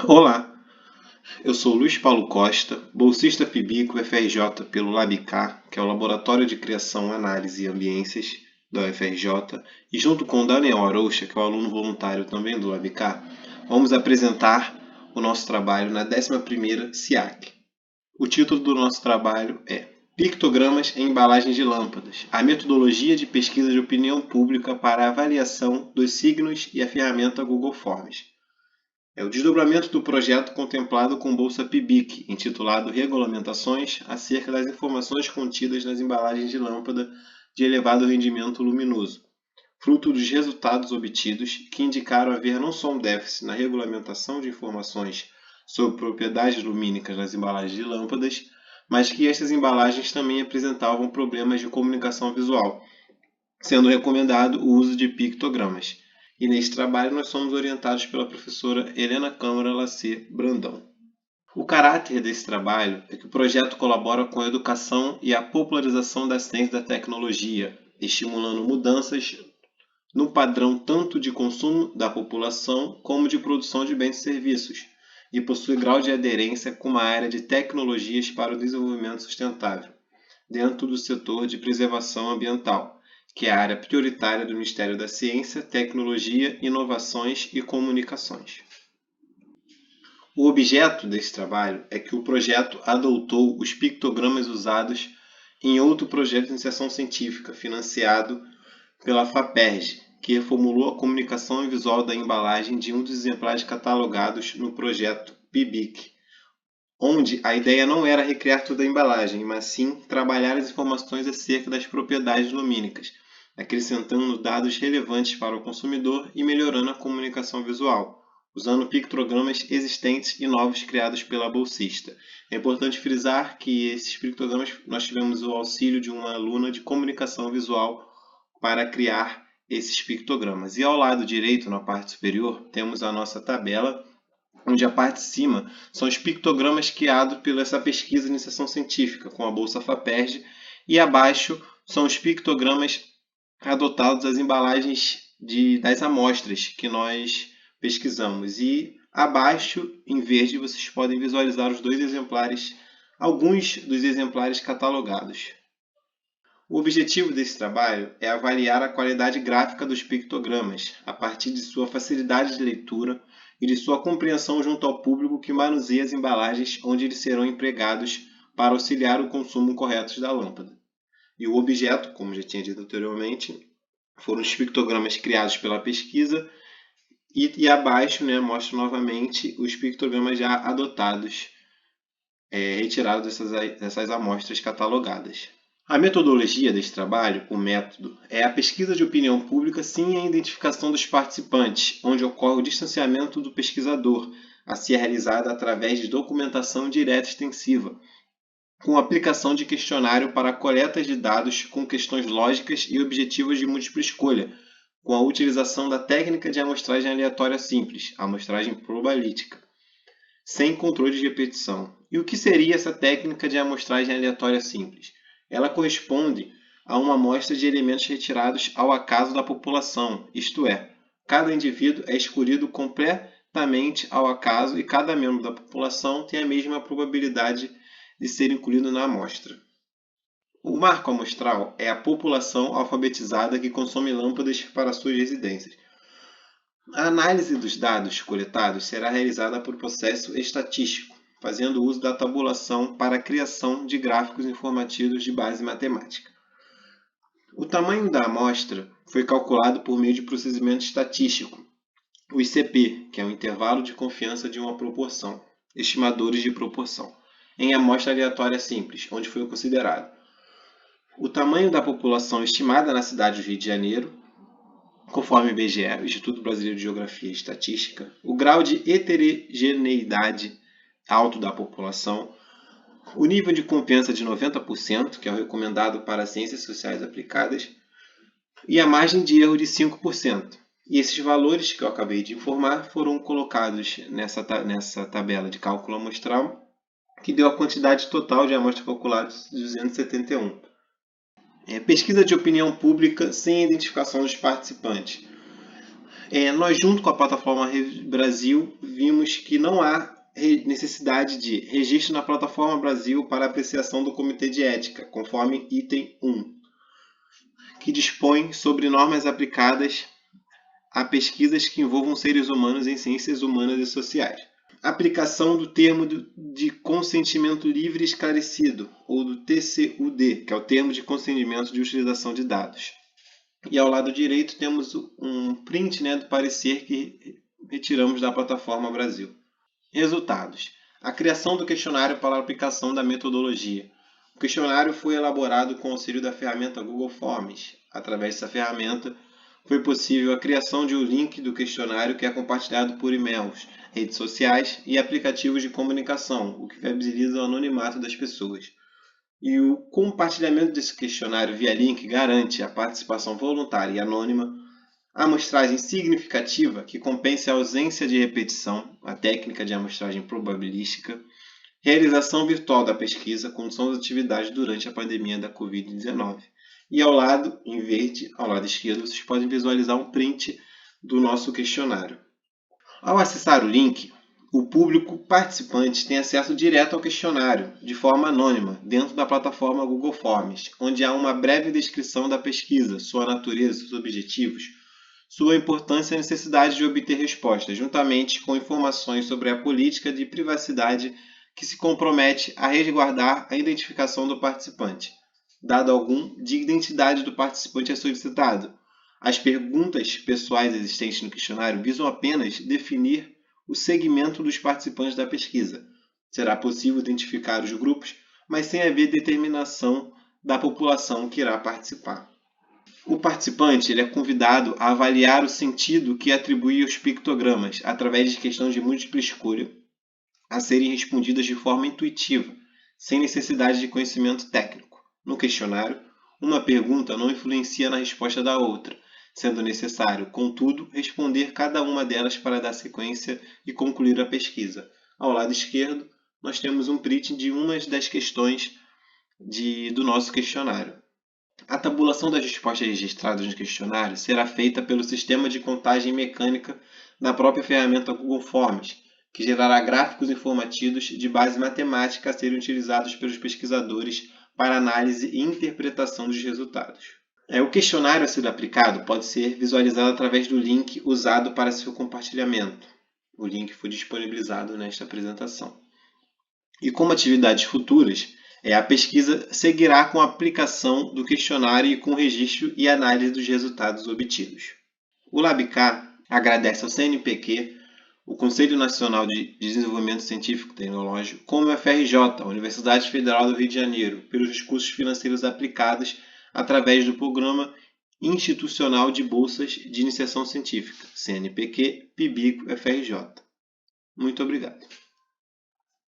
Olá, eu sou Luiz Paulo Costa, bolsista FIBIC UFRJ pelo LabCar, que é o Laboratório de Criação, Análise e Ambiências da UFRJ, e junto com Daniel Aroucha, que é o aluno voluntário também do LabCar, vamos apresentar o nosso trabalho na 11ª SIAC. O título do nosso trabalho é Pictogramas em embalagens de lâmpadas, a metodologia de pesquisa de opinião pública para a avaliação dos signos e a ferramenta Google Forms. É o desdobramento do projeto contemplado com Bolsa PIBIC, intitulado Regulamentações acerca das informações contidas nas embalagens de lâmpada de elevado rendimento luminoso, fruto dos resultados obtidos que indicaram haver não só um déficit na regulamentação de informações sobre propriedades lumínicas nas embalagens de lâmpadas, mas que estas embalagens também apresentavam problemas de comunicação visual, sendo recomendado o uso de pictogramas. E neste trabalho nós somos orientados pela professora Helena Câmara Lacer Brandão. O caráter desse trabalho é que o projeto colabora com a educação e a popularização da ciência e da tecnologia, estimulando mudanças no padrão tanto de consumo da população como de produção de bens e serviços, e possui grau de aderência com uma área de tecnologias para o desenvolvimento sustentável, dentro do setor de preservação ambiental, que é a área prioritária do Ministério da Ciência, Tecnologia, Inovações e Comunicações. O objeto desse trabalho é que o projeto adotou os pictogramas usados em outro projeto de iniciação científica financiado pela FAPERJ, que reformulou a comunicação visual da embalagem de um dos exemplares catalogados no projeto PIBIC, onde a ideia não era recriar toda a embalagem, mas sim trabalhar as informações acerca das propriedades lumínicas, acrescentando dados relevantes para o consumidor e melhorando a comunicação visual, usando pictogramas existentes e novos criados pela bolsista. É importante frisar que esses pictogramas nós tivemos o auxílio de uma aluna de comunicação visual para criar esses pictogramas. E ao lado direito, na parte superior, temos a nossa tabela, onde a parte de cima são os pictogramas criados pela essa pesquisa de iniciação científica com a Bolsa FAPERJ, e abaixo são os pictogramas adotados das embalagens das amostras que nós pesquisamos. E abaixo, em verde, vocês podem visualizar os dois exemplares, alguns dos exemplares catalogados. O objetivo desse trabalho é avaliar a qualidade gráfica dos pictogramas, a partir de sua facilidade de leitura e de sua compreensão junto ao público que manuseia as embalagens onde eles serão empregados para auxiliar o consumo correto da lâmpada. E o objeto, como já tinha dito anteriormente, foram os pictogramas criados pela pesquisa e abaixo mostra novamente os pictogramas já adotados, retirados dessas amostras catalogadas. A metodologia deste trabalho, o método, é a pesquisa de opinião pública sem a identificação dos participantes, onde ocorre o distanciamento do pesquisador, a ser realizada através de documentação direta extensiva, com aplicação de questionário para a coleta de dados com questões lógicas e objetivas de múltipla escolha, com a utilização da técnica de amostragem aleatória simples, a amostragem probabilística, sem controle de repetição. E o que seria essa técnica de amostragem aleatória simples? Ela corresponde a uma amostra de elementos retirados ao acaso da população, isto é, cada indivíduo é escolhido completamente ao acaso e cada membro da população tem a mesma probabilidade de ser incluído na amostra. O marco amostral é a população alfabetizada que consome lâmpadas para suas residências. A análise dos dados coletados será realizada por processo estatístico, fazendo uso da tabulação para a criação de gráficos informativos de base matemática. O tamanho da amostra foi calculado por meio de procedimento estatístico, o ICP, que é o intervalo de confiança de uma proporção, estimadores de proporção, em amostra aleatória simples, onde foi considerado o tamanho da população estimada na cidade do Rio de Janeiro, conforme o IBGE, o Instituto Brasileiro de Geografia e Estatística, o grau de heterogeneidade alto da população, o nível de confiança de 90%, que é o recomendado para ciências sociais aplicadas, e a margem de erro de 5%. E esses valores que eu acabei de informar foram colocados nessa tabela de cálculo amostral, que deu a quantidade total de amostras calculadas de 271. Pesquisa de opinião pública sem identificação dos participantes. Nós, junto com a plataforma Brasil, vimos que não há necessidade de registro na plataforma Brasil para apreciação do Comitê de Ética, conforme item 1, que dispõe sobre normas aplicadas a pesquisas que envolvam seres humanos em ciências humanas e sociais. Aplicação do termo de consentimento livre e esclarecido, ou do TCUD, que é o termo de consentimento de utilização de dados. E ao lado direito temos um print, do parecer que retiramos da plataforma Brasil. Resultados. A criação do questionário para a aplicação da metodologia. O questionário foi elaborado com o auxílio da ferramenta Google Forms. Através dessa ferramenta, foi possível a criação de um link do questionário que é compartilhado por e-mails, redes sociais e aplicativos de comunicação, o que viabiliza o anonimato das pessoas. E o compartilhamento desse questionário via link garante a participação voluntária e anônima, a amostragem significativa que compense a ausência de repetição, a técnica de amostragem probabilística, realização virtual da pesquisa, condução das atividades durante a pandemia da Covid-19. E ao lado, em verde, ao lado esquerdo, vocês podem visualizar um print do nosso questionário. Ao acessar o link, o público participante tem acesso direto ao questionário, de forma anônima, dentro da plataforma Google Forms, onde há uma breve descrição da pesquisa, sua natureza, seus objetivos, sua importância e necessidade de obter respostas, juntamente com informações sobre a política de privacidade que se compromete a resguardar a identificação do participante, dado algum de identidade do participante é solicitado. As perguntas pessoais existentes no questionário visam apenas definir o segmento dos participantes da pesquisa. Será possível identificar os grupos, mas sem haver determinação da população que irá participar. O participante é convidado a avaliar o sentido que atribui aos pictogramas através de questões de múltipla escolha a serem respondidas de forma intuitiva, sem necessidade de conhecimento técnico. No questionário, uma pergunta não influencia na resposta da outra, sendo necessário, contudo, responder cada uma delas para dar sequência e concluir a pesquisa. Ao lado esquerdo, nós temos um print de uma das questões do nosso questionário. A tabulação das respostas registradas no questionário será feita pelo sistema de contagem mecânica da própria ferramenta Google Forms, que gerará gráficos informativos de base matemática a serem utilizados pelos pesquisadores para análise e interpretação dos resultados. O questionário a ser aplicado pode ser visualizado através do link usado para seu compartilhamento. O link foi disponibilizado nesta apresentação. E como atividades futuras, a pesquisa seguirá com a aplicação do questionário e com o registro e análise dos resultados obtidos. O LabK agradece ao CNPq, o Conselho Nacional de Desenvolvimento Científico e Tecnológico, como a FRJ, a Universidade Federal do Rio de Janeiro, pelos recursos financeiros aplicados através do Programa Institucional de Bolsas de Iniciação Científica, CNPq, PIBICO, FRJ. Muito obrigado.